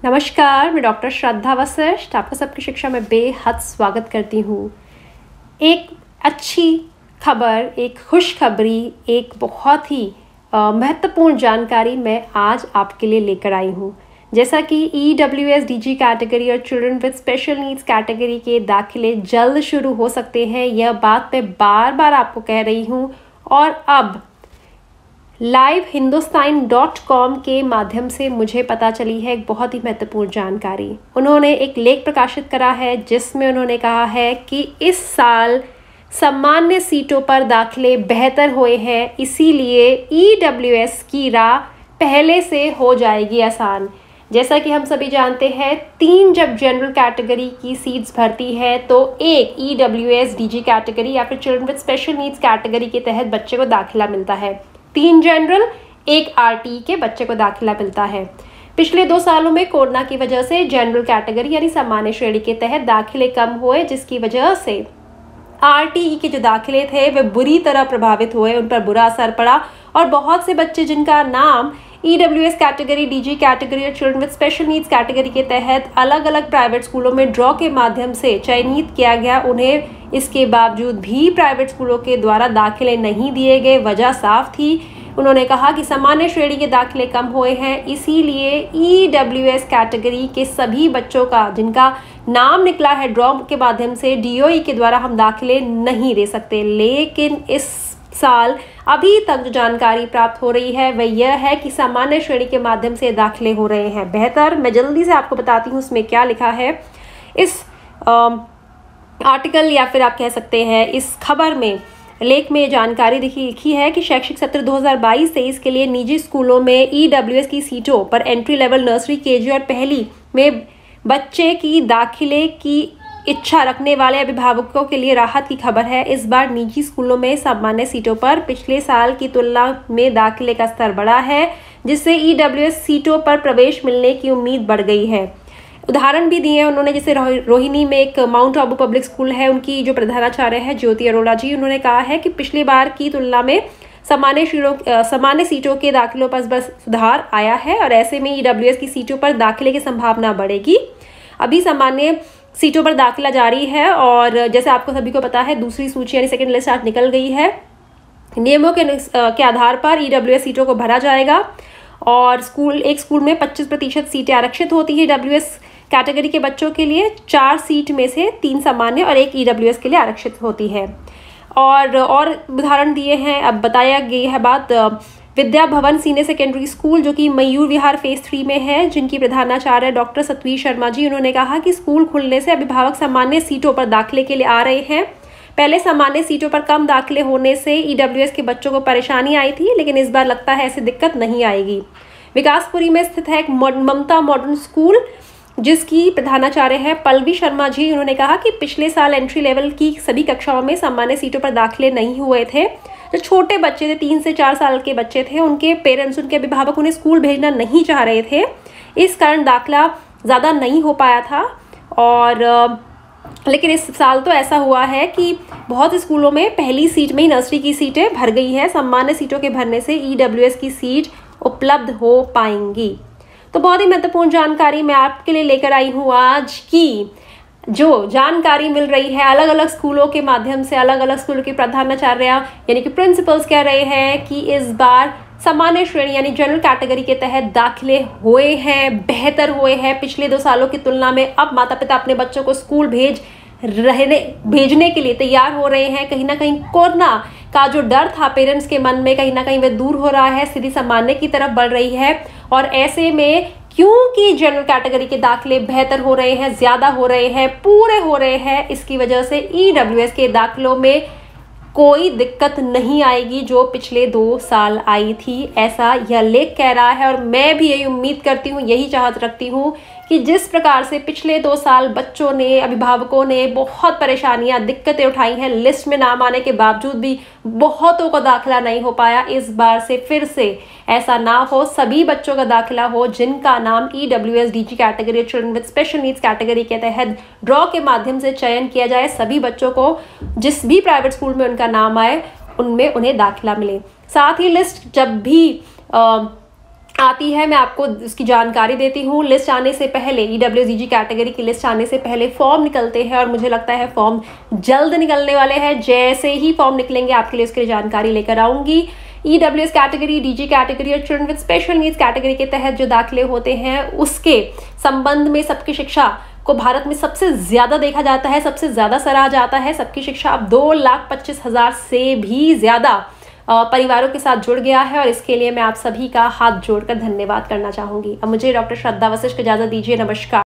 नमस्कार, मैं डॉक्टर श्रद्धा वशिष्ठ आपका सबकी शिक्षा में बेहद स्वागत करती हूँ। एक अच्छी खबर, एक खुशखबरी, एक बहुत ही महत्वपूर्ण जानकारी मैं आज आपके लिए लेकर आई हूँ। जैसा कि EWS DG कैटेगरी और children with special needs category के दाखिले जल्द शुरू हो सकते हैं, यह बात मैं बार बार आपको कह रही हूँ। और अब livehindustanI.com के माध्यम से मुझे पता चली है एक बहुत ही महत्वपूर्ण जानकारी। उन्होंने एक लेख प्रकाशित करा है जिसमें उन्होंने कहा है कि इस साल सामान्य सीटों पर दाखिले बेहतर हुए हैं, इसीलिए EWS की राह पहले से हो जाएगी आसान। जैसा कि हम सभी जानते हैं, 3 जब जनरल कैटेगरी की सीट्स भरती है तो एक EWS DG कैटेगरी या फिर children with special needs category के तहत बच्चे को दाखिला मिलता है। 3 जनरल, 1 RT के बच्चे को दाखिला मिलता है। पिछले 2 सालों में कोरोना की वजह से जनरल कैटेगरी यानी सामान्य श्रेणी के तहत दाखिले कम हुए, जिसकी वजह से RTE के जो दाखिले थे वे बुरी तरह प्रभावित हुए, उन पर बुरा असर पड़ा और बहुत से बच्चे जिनका नाम EWS कैटेगरी, DG कैटेगरी और children with special needs category के तहत अलग अलग प्राइवेट स्कूलों में ड्रॉ के माध्यम से चयनित किया गया, उन्हें इसके बावजूद भी प्राइवेट स्कूलों के द्वारा दाखिले नहीं दिए गए। वजह साफ थी। उन्होंने कहा कि सामान्य श्रेणी के दाखिले कम हुए हैं, इसीलिए EWS कैटेगरी के सभी बच्चों का जिनका नाम निकला है ड्रॉ के माध्यम से DOE के द्वारा हम दाखिले नहीं दे सकते। लेकिन इस साल अभी तक जो जानकारी प्राप्त हो रही है वह यह है कि सामान्य श्रेणी के माध्यम से दाखिले हो रहे हैं बेहतर। मैं जल्दी से आपको बताती हूँ उसमें क्या लिखा है। इस आर्टिकल या फिर आप कह सकते हैं इस खबर में, लेख में जानकारी लिखी है कि शैक्षिक सत्र 2022-23 के लिए निजी स्कूलों में EWS की सीटों पर एंट्री लेवल नर्सरी, KG और पहली में बच्चे की दाखिले की इच्छा रखने वाले अभिभावकों के लिए राहत की खबर है। इस बार निजी स्कूलों में सामान्य सीटों पर पिछले साल की तुलना में दाखिले का स्तर बढ़ा है, जिससे EWS सीटों पर प्रवेश मिलने की उम्मीद बढ़ गई है। उदाहरण भी दिए उन्होंने, जैसे रोहिणी में एक माउंट आबू पब्लिक स्कूल है, उनकी जो प्रधानाचार्य है ज्योति अरोड़ा जी, उन्होंने कहा है कि पिछली बार की तुलना में सामान्य सीटों के दाखिलों पर बस सुधार आया है और ऐसे में EWS की सीटों पर दाखिले की संभावना बढ़ेगी। अभी सामान्य सीटों पर दाखिला जारी है और जैसे आपको सभी को पता है दूसरी सूची यानी सेकंड लिस्ट आज निकल गई है। नियमों के आधार पर EWS सीटों को भरा जाएगा और एक स्कूल में 25% सीटें आरक्षित होती है EWS कैटेगरी के बच्चों के लिए। 4 सीट में से 3 सामान्य और 1 EWS के लिए आरक्षित होती है। और उदाहरण दिए हैं। अब बताया गई है बात Vidya Bhavan senior secondary school जो कि मयूर विहार फेज 3 में है, जिनकी प्रधानाचार्य डॉक्टर सतवीर शर्मा जी, उन्होंने कहा कि स्कूल खुलने से अभिभावक सामान्य सीटों पर दाखिले के लिए आ रहे हैं। पहले सामान्य सीटों पर कम दाखिले होने से EWS के बच्चों को परेशानी आई थी, लेकिन इस बार लगता है ऐसी दिक्कत नहीं आएगी। विकासपुरी में स्थित है एक ममता मॉडर्न स्कूल जिसकी प्रधानाचार्य है पल्लवी शर्मा जी, उन्होंने कहा कि पिछले साल एंट्री लेवल की सभी कक्षाओं में सामान्य सीटों पर दाखिले नहीं हुए थे। जो छोटे बच्चे थे, 3 से 4 साल के बच्चे थे, उनके पेरेंट्स, उनके अभिभावक उन्हें स्कूल भेजना नहीं चाह रहे थे, इस कारण दाखिला ज़्यादा नहीं हो पाया था। और लेकिन इस साल तो ऐसा हुआ है कि बहुत स्कूलों में पहली सीट में ही नर्सरी की सीटें भर गई है। सामान्य सीटों के भरने से EWS की सीट उपलब्ध हो पाएंगी। तो बहुत ही महत्वपूर्ण जानकारी मैं आपके लिए लेकर आई हूँ आज की जो जानकारी मिल रही है अलग अलग स्कूलों के माध्यम से। अलग अलग स्कूलों के प्रधानाचार्य यानी कि प्रिंसिपल्स कह रहे हैं कि इस बार सामान्य श्रेणी यानी जनरल कैटेगरी के तहत दाखिले हुए हैं, बेहतर हुए हैं पिछले 2 सालों की तुलना में। अब माता पिता अपने बच्चों को स्कूल भेजने के लिए तैयार हो रहे हैं। कहीं ना कहीं कोरोना का जो डर था पेरेंट्स के मन में, कहीं ना कहीं वह दूर हो रहा है, स्थिति सामान्य की तरफ बढ़ रही है। और ऐसे में क्योंकि जनरल कैटेगरी के दाखिले बेहतर हो रहे हैं, ज्यादा हो रहे हैं, पूरे हो रहे हैं, इसकी वजह से EWS के दाखिलों में कोई दिक्कत नहीं आएगी जो पिछले 2 साल आई थी, ऐसा यह लेख कह रहा है। और मैं भी यही उम्मीद करती हूँ, यही चाहत रखती हूँ कि जिस प्रकार से पिछले 2 साल बच्चों ने, अभिभावकों ने बहुत परेशानियां, दिक्कतें उठाई हैं, लिस्ट में नाम आने के बावजूद भी बहुतों का दाखिला नहीं हो पाया, इस बार से फिर से ऐसा ना हो, सभी बच्चों का दाखिला हो जिनका नाम EWS DG कैटेगरी और children with special needs category के तहत ड्रॉ के माध्यम से चयन किया जाए। सभी बच्चों को जिस भी प्राइवेट स्कूल में उनका नाम आए उनमें उन्हें दाखिला मिले। साथ ही लिस्ट जब भी आती है, मैं आपको उसकी जानकारी देती हूँ। लिस्ट आने से पहले, EWS कैटेगरी की लिस्ट आने से पहले फॉर्म निकलते हैं और मुझे लगता है फॉर्म जल्द निकलने वाले हैं। जैसे ही फॉर्म निकलेंगे आपके लिए उसके लिए जानकारी लेकर आऊँगी। EWS कैटेगरी, DG कैटेगरी और children with special needs category के तहत जो दाखिले होते हैं उसके संबंध में सबकी शिक्षा को भारत में सबसे ज़्यादा देखा जाता है, सबसे ज़्यादा सराहा जाता है। सबकी शिक्षा अब 2,25,000 से भी ज़्यादा परिवारों के साथ जुड़ गया है और इसके लिए मैं आप सभी का हाथ जोड़कर धन्यवाद करना चाहूँगी। अब मुझे डॉक्टर श्रद्धा वशिष्ठ को इजाज़त दीजिए। नमस्कार।